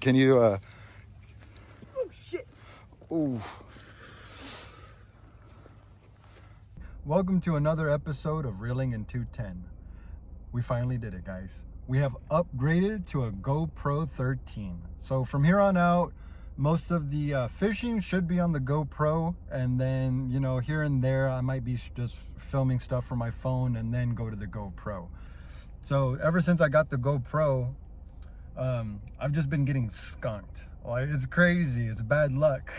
Can you Oh shit. ooh. Welcome to another episode of Reeling in 210. We finally did it, guys. We have upgraded to a GoPro 13. So from here on out, most of the fishing should be on the GoPro, and then, you know, here and there I might be just filming stuff from my phone and then go to the GoPro. So ever since I got the GoPro, I've just been getting skunked. Like, it's crazy, it's bad luck.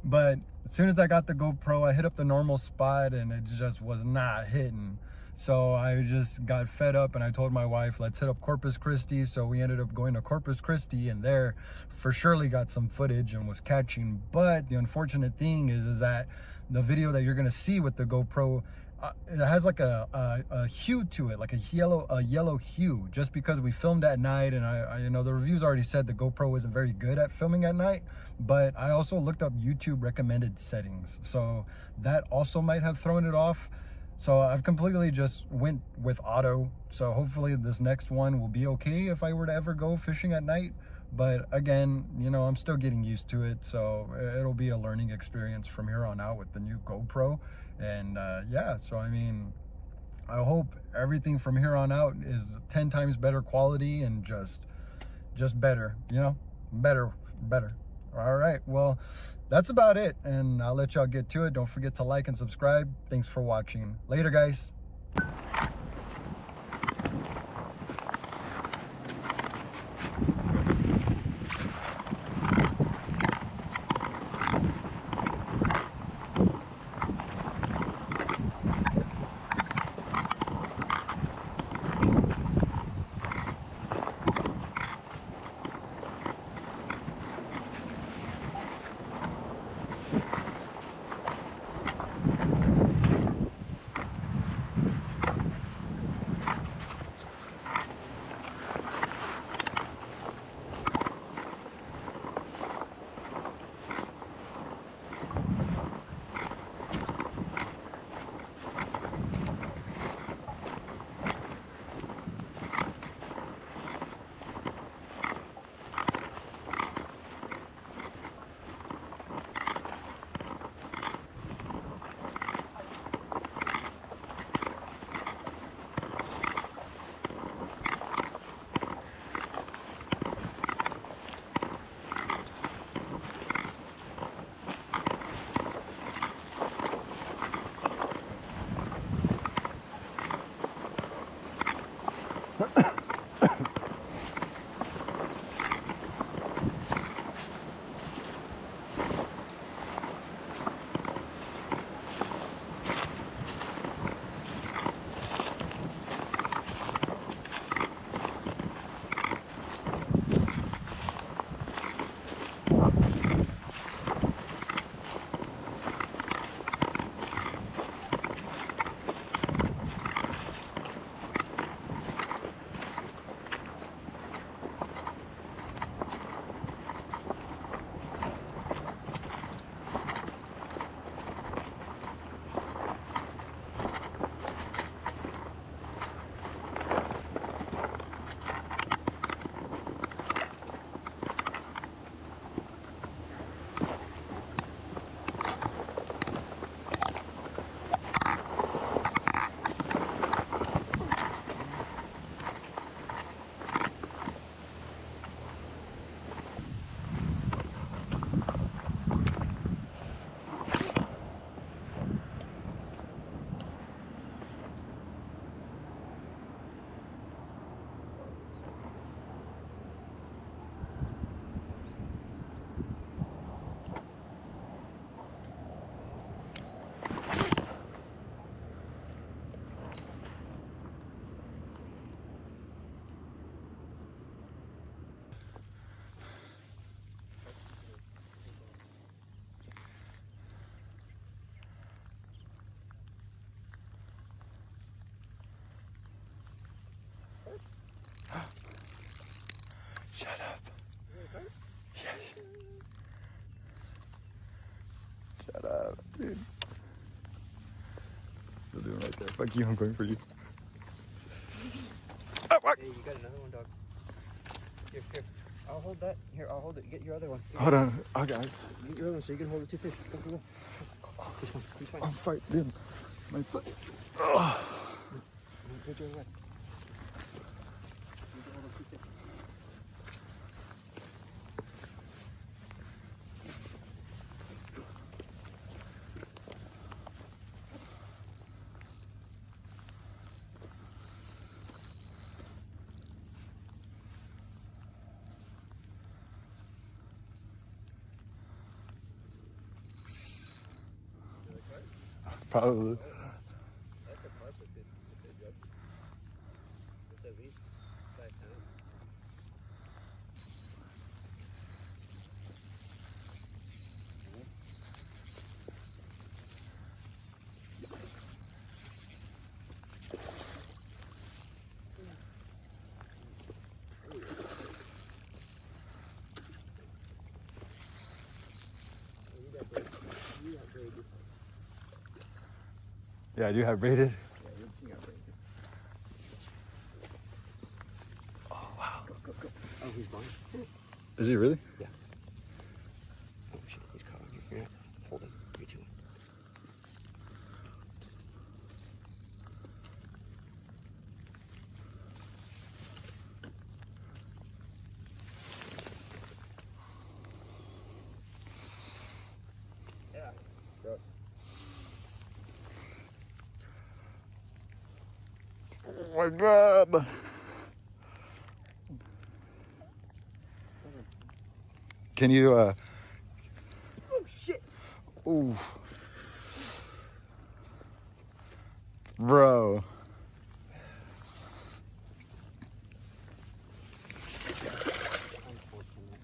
But as soon as I got the GoPro, I hit up the normal spot and it just was not hitting. So I just got fed up and I told my wife, let's hit up Corpus Christi. So we ended up going to Corpus Christi, and there for surely got some footage and was catching. But the unfortunate thing is that the video that you're gonna see with the GoPro, it has like a hue to it, like a yellow hue, just because we filmed at night. And I you know, the reviews already said the GoPro isn't very good at filming at night, but I also looked up YouTube recommended settings, so that also might have thrown it off. So I've completely just went with auto. So hopefully this next one will be okay if I were to ever go fishing at night. But again, you know, I'm still getting used to it. So it'll be a learning experience from here on out with the new GoPro. And yeah, so I mean, I hope everything from here on out is 10 times better quality and just better, you know, better. All right, well, that's about it, and I'll let y'all get to it. Don't forget to like and subscribe. Thanks for watching. Later, guys. Shut up. Yes. Shut up, dude. You'll do it right there. Fuck you, I'm going for you. Oh, fuck. Hey, you got another one, dog. Here. Oh. I'll hold that. Here, I'll hold it. Get your other one. Hold on. Oh, guys. Get your other one so you can hold the 2 fish. Go, go, go. This one. He's fine. I'm fighting my foot. Get your other one. You can hold the 2 fish. Probably. That's a carpet if they judge. It's at least 5 pounds. You got braided. Yeah, I do have braided. Yeah, you got braided. Oh, wow. Go, go, go. Oh, he's blind. Is he really? Yeah. Oh shit, he's caught on you. Yeah. Hold him. You too. Yeah. Go. Oh my god. Can you, Oh shit. ooh. Bro. Unfortunate.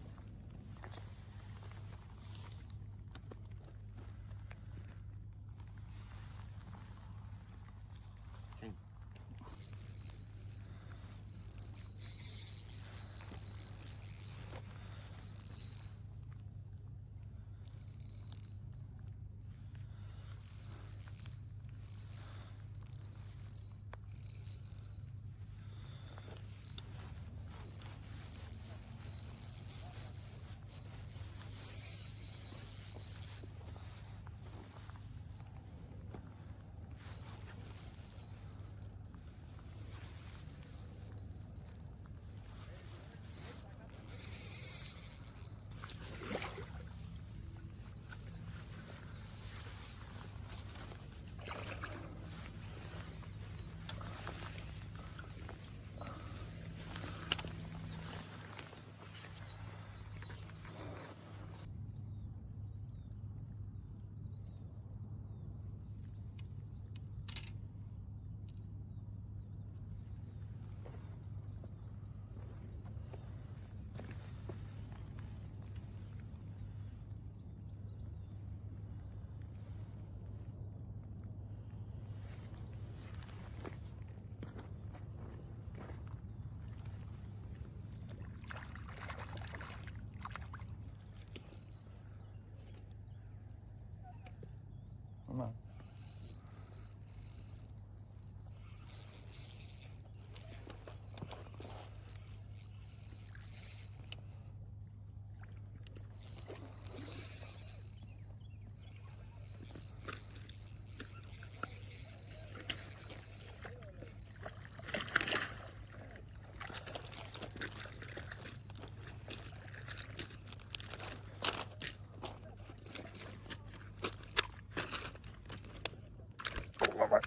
Shame. Come on. Oh my.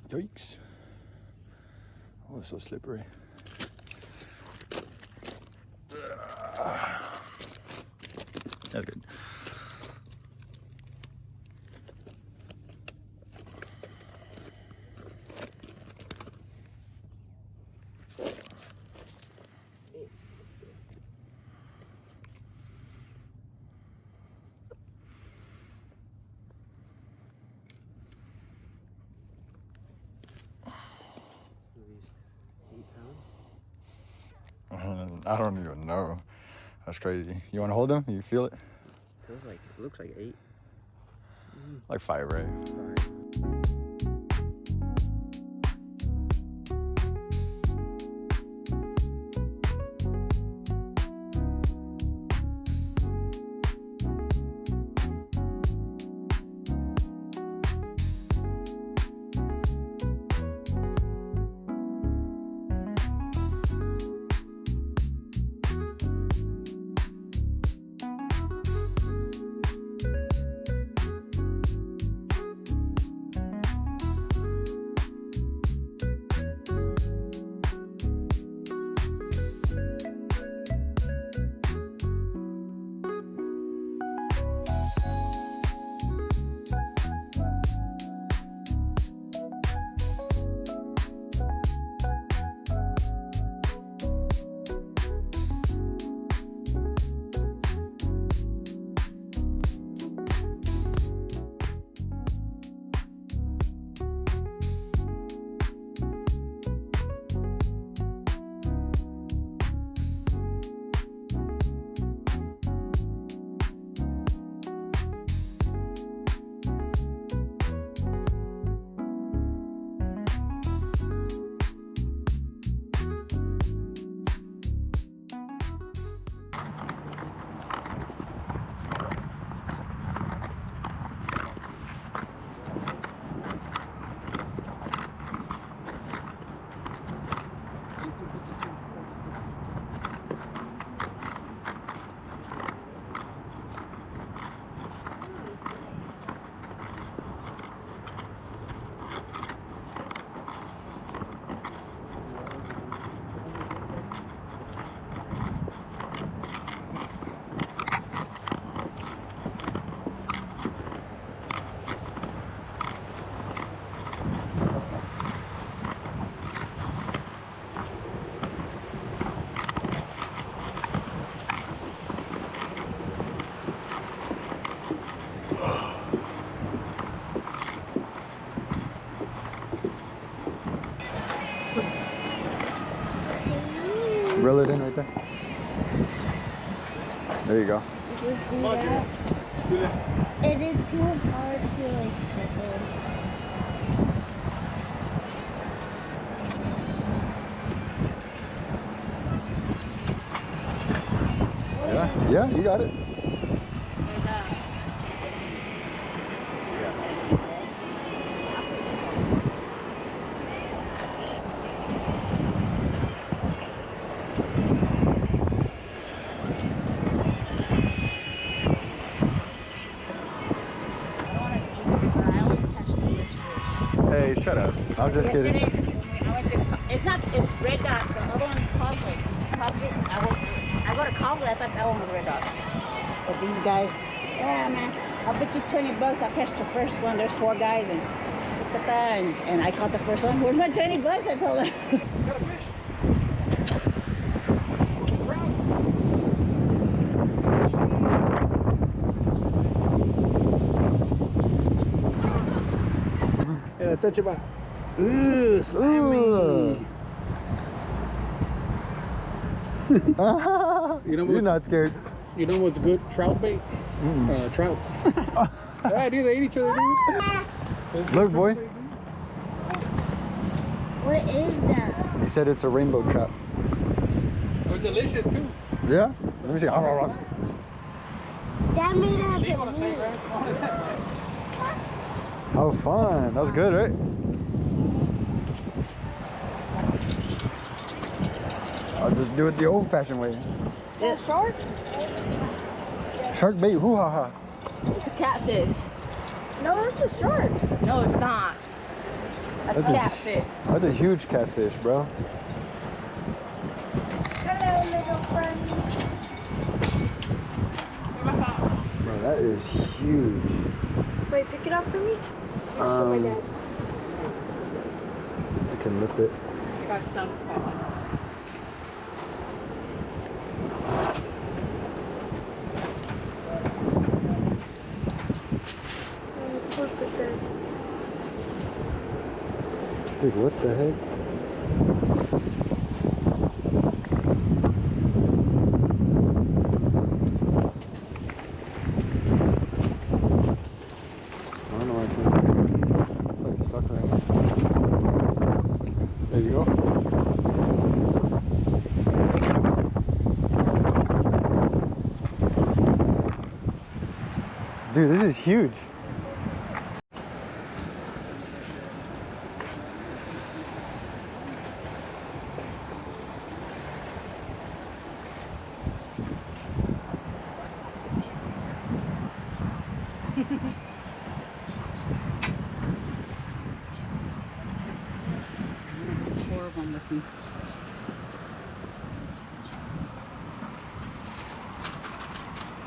Yikes. Oh, it's so slippery. That's good. At least 8 pounds. I don't even know. That's crazy. You want to hold them? You feel it? Feels like it looks like 8. Like 5, right? 5. Reel it in right there. There you go. Just do that. It is too hard to like settle. Yeah, you got it. Hey, shut up. I'm just kidding. It's red dot. The other one's Causeway. I got a Causeway. I thought that one was red dot. But these guys, yeah, man. I'll bet you $20. I catch the first one. There's 4 guys and I caught the first one. Where's my $20? I told her. Yeah, touch it back. Ooh, slimy. You know You're not scared. You know what's good? Trout bait. Trout. Yeah, dude, they eat each other, dude. Look, boy. What is that? He said it's a rainbow trout. They're delicious too. Yeah? Let me see. That made out of meat. How fun. That was good, right? I'll just do it the old-fashioned way. Yeah, shark? Shark bait, hoo-ha-ha. It's a catfish. No, it's a shark. No, it's not. That's a catfish. That's a huge catfish, bro. Hello, little friend. Bro, that is huge. Wait, pick it up for me. I can lip it. Dude, what the heck? I don't know why it's like stuck right now. There you go. Dude, this is huge.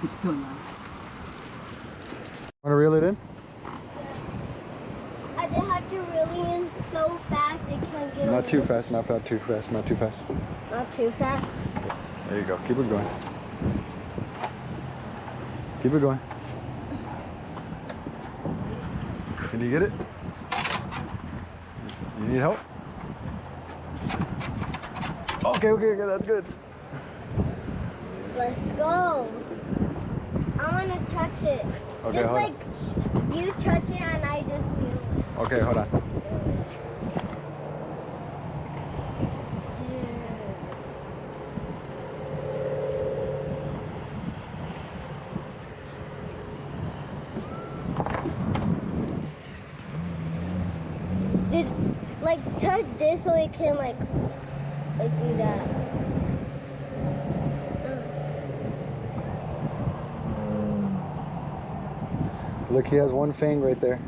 I'm still not. Want to reel it in? I just have to reel in so fast it can't get Not away. too fast, not too fast, not too fast. Not too fast. There you go. Keep it going. Keep it going. Can you get it? You need help? Okay, that's good. Let's go. I want to touch it. Okay, Just hold like you touch it and I just feel it. Okay, hold on. Did like touch this so it can like do that. Look, he has one fang right there.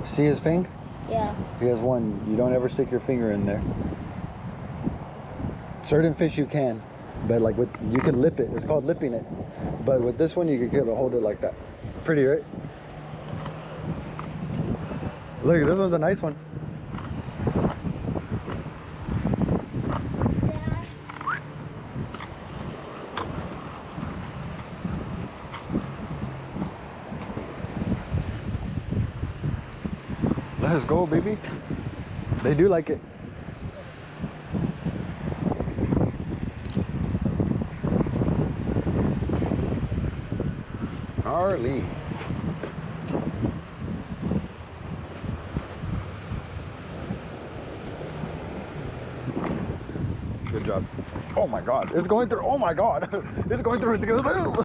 See his fang? Yeah. He has one. You don't ever stick your finger in there. Certain fish you can, but like with you can lip it. It's called lipping it. But with this one, you can hold it like that. Pretty, right? Look, this one's a nice one. Let's go, baby. They do like it. Charlie. Good job. Oh my God, it's going through. Oh my God, it's going through. It's going through.